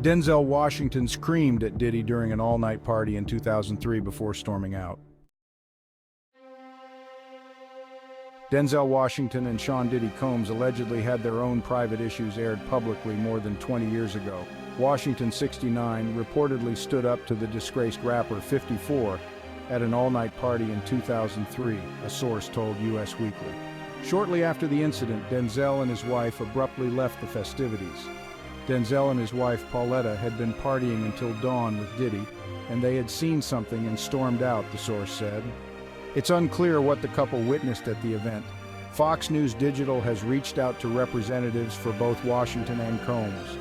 Denzel Washington screamed at Diddy during an all-night party in 2003 before storming out. Denzel Washington and Sean Diddy Combs allegedly had their own private issues aired publicly more than 20 years ago. Washington, 69, reportedly stood up to the disgraced rapper, 54, at an all-night party in 2003, a source told US Weekly. Shortly after the incident, Denzel and his wife abruptly left the festivities. Denzel and his wife, Pauletta, had been partying until dawn with Diddy, and they had seen something and stormed out, the source said. It's unclear what the couple witnessed at the event. Fox News Digital has reached out to representatives for both Washington and Combs.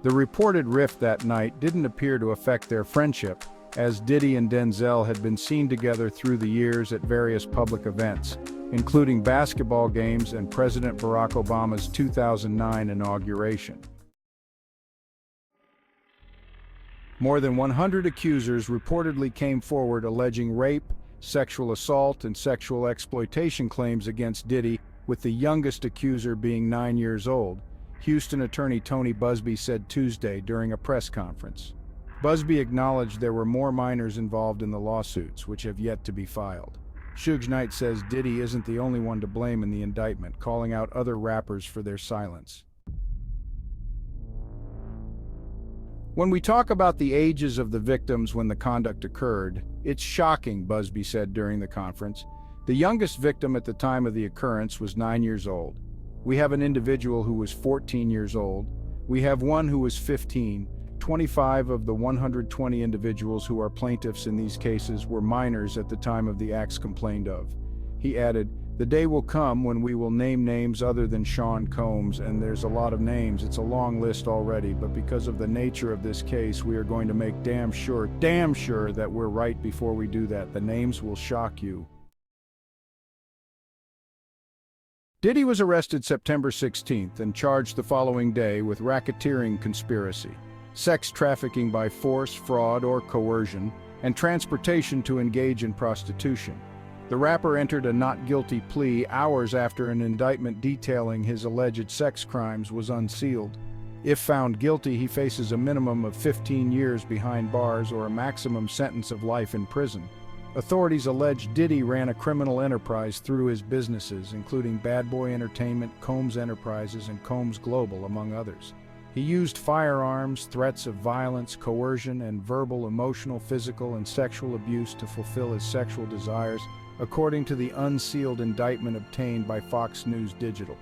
The reported rift that night didn't appear to affect their friendship, as Diddy and Denzel had been seen together through the years at various public events, including basketball games and President Barack Obama's 2009 inauguration. More than 100 accusers reportedly came forward alleging rape, sexual assault, and sexual exploitation claims against Diddy, with the youngest accuser being 9 years old, Houston attorney Tony Busby said Tuesday during a press conference. Busby acknowledged there were more minors involved in the lawsuits, which have yet to be filed. Suge Knight says Diddy isn't the only one to blame in the indictment, calling out other rappers for their silence. When we talk about the ages of the victims when the conduct occurred, it's shocking, Busby said during the conference. The youngest victim at the time of the occurrence was 9 years old. We have an individual who was 14 years old. We have one who was 15. 25 of the 120 individuals who are plaintiffs in these cases were minors at the time of the acts complained of. He added, "The day will come when we will name names other than Sean Combs, and there's a lot of names. It's a long list already, but because of the nature of this case, we are going to make damn sure that we're right before we do that. The names will shock you." Diddy was arrested September 16th and charged the following day with racketeering conspiracy, sex trafficking by force, fraud, or coercion, and transportation to engage in prostitution. The rapper entered a not guilty plea hours after an indictment detailing his alleged sex crimes was unsealed. If found guilty, he faces a minimum of 15 years behind bars or a maximum sentence of life in prison. Authorities allege Diddy ran a criminal enterprise through his businesses, including Bad Boy Entertainment, Combs Enterprises, and Combs Global, among others. He used firearms, threats of violence, coercion, and verbal, emotional, physical, and sexual abuse to fulfill his sexual desires, according to the unsealed indictment obtained by Fox News Digital.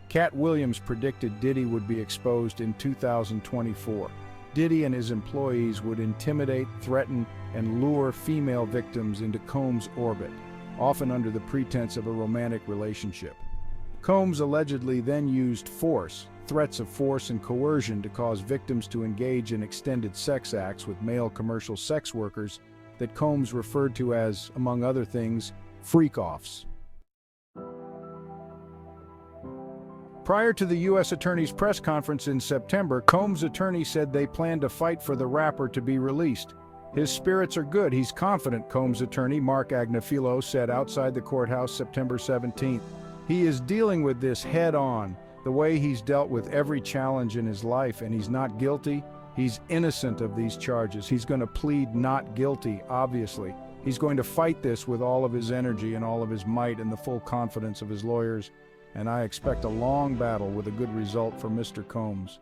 Cat Williams predicted Diddy would be exposed in 2024. Diddy and his employees would intimidate, threaten, and lure female victims into Combs' orbit, often under the pretense of a romantic relationship. Combs allegedly then used force, threats of force and coercion to cause victims to engage in extended sex acts with male commercial sex workers that Combs referred to as, among other things, freak-offs. Prior to the U.S. Attorney's press conference in September, Combs' attorney said they plan to fight for the rapper to be released. His spirits are good, he's confident, Combs' attorney Mark Agnifilo said outside the courthouse September 17th. He is dealing with this head-on, the way he's dealt with every challenge in his life, and he's not guilty. He's innocent of these charges. He's going to plead not guilty, obviously. He's going to fight this with all of his energy and all of his might and the full confidence of his lawyers, and I expect a long battle with a good result for Mr. Combs.